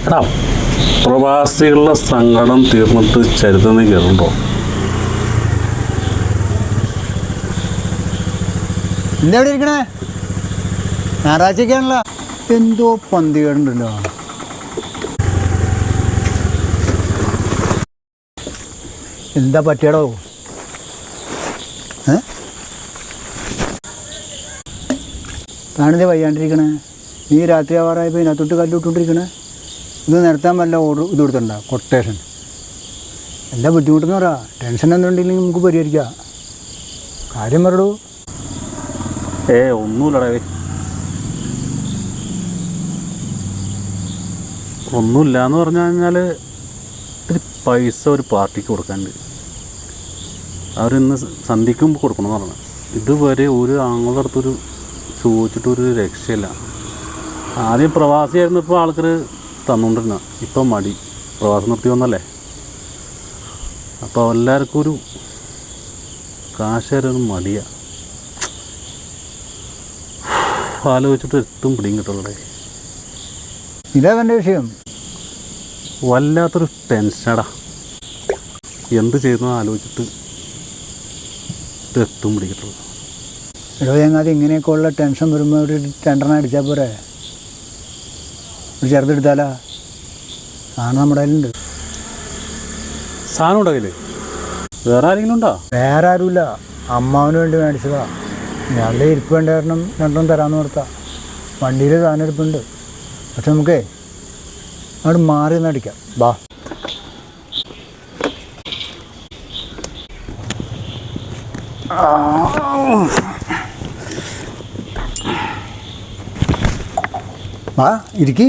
എടാ പ്രവാസികളുടെ സങ്കടം തീർന്നിട്ട് ചരിത്രം നീ കയറുണ്ടോ? എവിടെ ഇരിക്കണേ? ഞായറാഴ്ചക്കാണല്ലോ. എന്തോ പന്തികേടുണ്ടല്ലോ. എന്താ പറ്റിയടോ? താണിത് വയ്യാണ്ടിരിക്കണേ. നീ രാത്രി ആവാറായപ്പോൾ ഇതിനകത്തോട്ട് കല്ലിട്ടുകൊണ്ടിരിക്കണേ. ഇത് നിർത്താൻ വല്ല ഓർഡർ ഇത് കൊടുത്തിട്ടുണ്ടോ? കൊട്ടേഷൻ. എന്താ ബുദ്ധിമുട്ടെന്ന് പറ. ടെൻഷൻ എന്തുണ്ടെങ്കിലും നമുക്ക് പരിഹരിക്കാം. കാര്യം പറയടൂ. ഒന്നുമില്ലടേ, ഒന്നുമില്ല എന്ന് പറഞ്ഞു കഴിഞ്ഞാൽ ഒരു പൈസ ഒരു പാർട്ടിക്ക് കൊടുക്കാനുണ്ട്. അവരിന്ന് സന്ധിക്കുമ്പോൾ കൊടുക്കണമെന്ന് പറഞ്ഞു. ഇതുവരെ ഒരു ആങ്ങളുടെ അടുത്തൊരു ചോദിച്ചിട്ടൊരു രക്ഷയില്ല. ആദ്യം പ്രവാസിയായിരുന്നപ്പോൾ ആൾക്കാർ തന്നുകൊണ്ടിരുന്ന, ഇപ്പം മടി. പ്രവാസം നിർത്തി വന്നല്ലേ, അപ്പോൾ എല്ലാവർക്കും ഒരു കാശുകാരൊന്നും മടിയാണ്. ആലോചിച്ചിട്ട് എത്തും പിടിയും കിട്ടുള്ളേ. ഇതാ എൻ്റെ വിഷയം. വല്ലാത്തൊരു ടെൻഷനടാ. എന്ത് ചെയ്യുന്നത് ആലോചിച്ചിട്ട് എത്തും പിടിക്കട്ടുള്ളൂ. എടോ ചങ്ങാതി, ഇങ്ങനെയൊക്കെ ഉള്ള ടെൻഷൻ വരുമ്പോൾ ഒരു രണ്ടെണ്ണം അടിച്ചാൽ പോരെ? ഒരു ചെറുതെടുത്താലാ? സാധനം നമ്മുടെ കയ്യിലുണ്ട്. സാധനം ഉണ്ടോ കയ്യിൽ? വേറെ ആരെങ്കിലും ഉണ്ടോ? വേറെ ആരുമില്ല. അമ്മാവന് വേണ്ടി മേടിച്ചതാ. ഞങ്ങളുടെ ഇരിപ്പ് വേണ്ട കാരണം രണ്ടെണ്ണം തരാമെന്ന് നിർത്താം. വണ്ടിയിൽ സാധനം ഇരിപ്പുണ്ട്. പക്ഷെ നമുക്കേ അങ്ങോട്ട് മാറി നിന്ന് അടിക്കാം. ബാ. ആ ഇരിക്കി.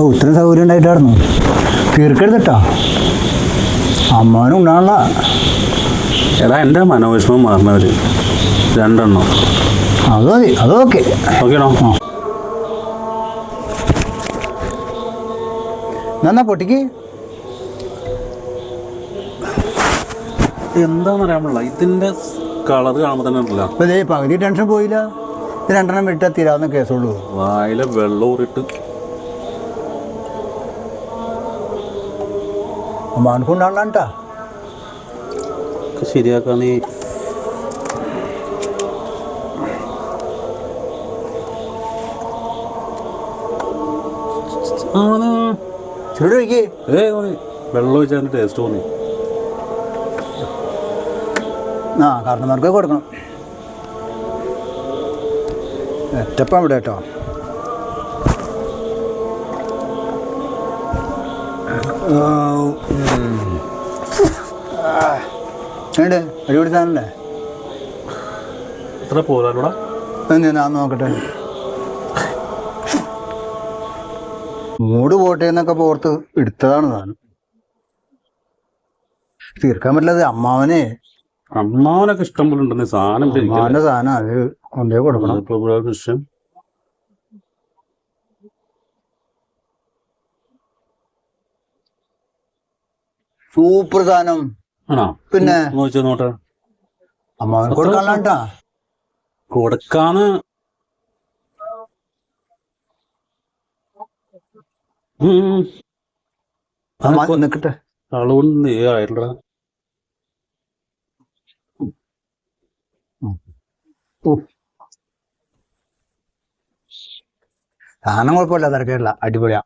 ഇത്രയും സൗകര്യം ഉണ്ടായിട്ടായിരുന്നു. തീർക്കെടുത്തിട്ടാ അമ്മാവനും ഉണ്ടാണല്ല. എടാ, എൻ്റെ മനോവിഷമം മാറുന്നവർ രണ്ടെണ്ണം. അത് മതി. അതൊക്കെ ഓക്കെയാണോ? എന്നാ പൊട്ടിക്ക്. എന്താണെന്നറിയാമുള്ള ഇതിൻ്റെ കളർ കാണുമ്പോൾ തന്നെ ഉണ്ടല്ലോ. അപ്പോൾ ഇതേ പകുതി ടെൻഷൻ പോയില്ല. ഇത് രണ്ടെണ്ണം വിട്ടാൽ തീരാവുന്ന കേസുള്ളൂ. വായിലെ വെള്ളം ഊറിട്ട് അമ്മാവനക്കുണ്ടാണല്ലോ കേട്ടാ. ശരിയാക്കാൻ നീ ചൂട് ഒഴിക്കേ. വെള്ളം ഒഴിച്ചതിൻ്റെ ടേസ്റ്റ് തോന്നി. ആ കാരണന്മാർക്ക് കൊടുക്കണം. ഒറ്റപ്പം ഇവിടെ കേട്ടോ. വേണ്ടേ അടിപൊളി സാധനല്ലേ? എത്ര പോരാനോടാ? ഞാൻ നോക്കട്ടെ. മൂട് പോട്ടെ എന്നൊക്കെ ഓർത്ത് എടുത്തതാണ് സാധനം. തീർക്കാൻ പറ്റില്ലത്. അമ്മാവനൊക്കെ ഇഷ്ടം പോലെ ഉണ്ടെന്ന് സാധനം. അമ്മാവൻ്റെ സാധനം അത് കൊണ്ടേ കൊടുക്കണം. ഇഷ്ടം സൂപ്പർ സാധനം. പിന്നെ നോട്ടെ, അമ്മാവൻ കൊടുക്കാനുണ്ടാ. കൊടുക്കാന്ന് നിക്കട്ടെ. അളവുണ്ട് ആയിട്ടാ. സാധനം കുഴപ്പമില്ല, തിരക്കില്ല, അടിപൊളിയാ.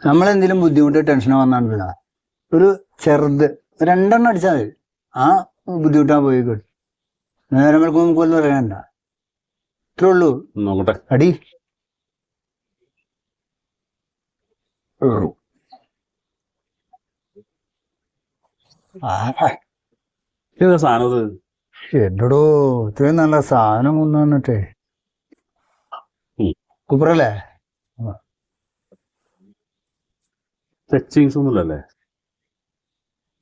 നമ്മളെന്തെങ്കിലും ബുദ്ധിമുട്ട് ടെൻഷനോ വന്നാണല്ല, ഒരു ചെറുത് രണ്ടെണ്ണം അടിച്ചാൽ മതി. ആ ബുദ്ധിമുട്ടാ പോയി കിട്ടും. നേരം വെളുക്കുമ്പോൾ നമുക്ക് ഒന്നും അറിയണ്ട. ഇത്രേ ഉള്ളൂ. നോക്കട്ടെ. അടി. സാധനം എന്നോടോ ഇത്രയും നല്ല സാധനം കൊണ്ടുവന്നിട്ടേ. സൂപ്പറല്ലേ? ടച്ചിങ്സ് ഒന്നുമില്ലല്ലേ?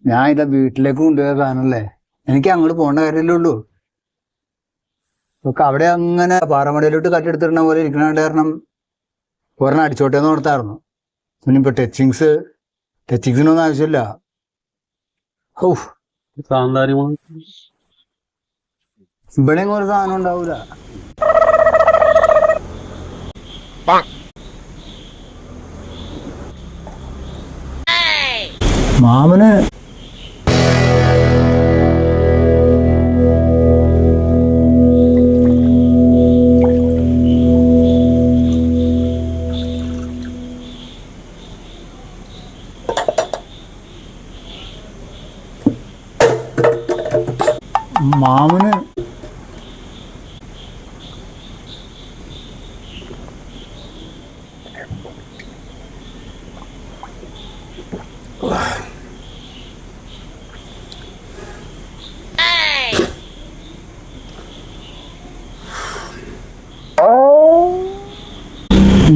ഞാൻ ഇതാ വീട്ടിലേക്ക് കൊണ്ടുപോയ സാധനമല്ലേ. എനിക്ക് അങ്ങോട്ട് പോകേണ്ട കാര്യമല്ലേ ഉള്ളൂ. ഒക്കെ അവിടെ അങ്ങനെ പാറമടയിലോട്ട് കല്ലെടുത്തിടുന്ന പോലെ ഇരിക്കണ കാരണം ഒരെണ്ണം അടിച്ചോട്ടെ എന്ന് ഓർത്തായിരുന്നു. ഇനിയിപ്പോൾ ടച്ചിങ്സിനൊന്നും ആവശ്യമില്ല. ഓ കാന്താരി ഇവിടെ ഒരു സാധനം ഉണ്ടാവൂല. മാമന് മാമന്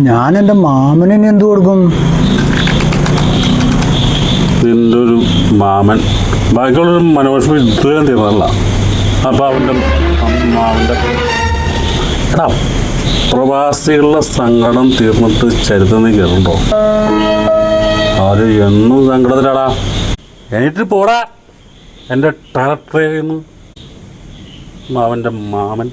ഞാൻ എൻ്റെ മാമന് ഇനി എന്ത് കൊടുക്കും? നിൻ്റെ ഒരു മാമൻ ബാക്കിയുള്ളൊരു മനോവിഷമം ഇത്രയും തീർന്നല്ല. അപ്പോൾ അവൻ്റെ എടാ പ്രവാസികളുടെ സങ്കടം തീർന്നിട്ട് ചരിത്രം നീ കയറുണ്ടോ? അവർ എന്നും സങ്കടത്തിലാടാ. എന്നിട്ട് പോടാ എൻ്റെ ടാക്ടറേന്ന് അവൻ്റെ മാമൻ.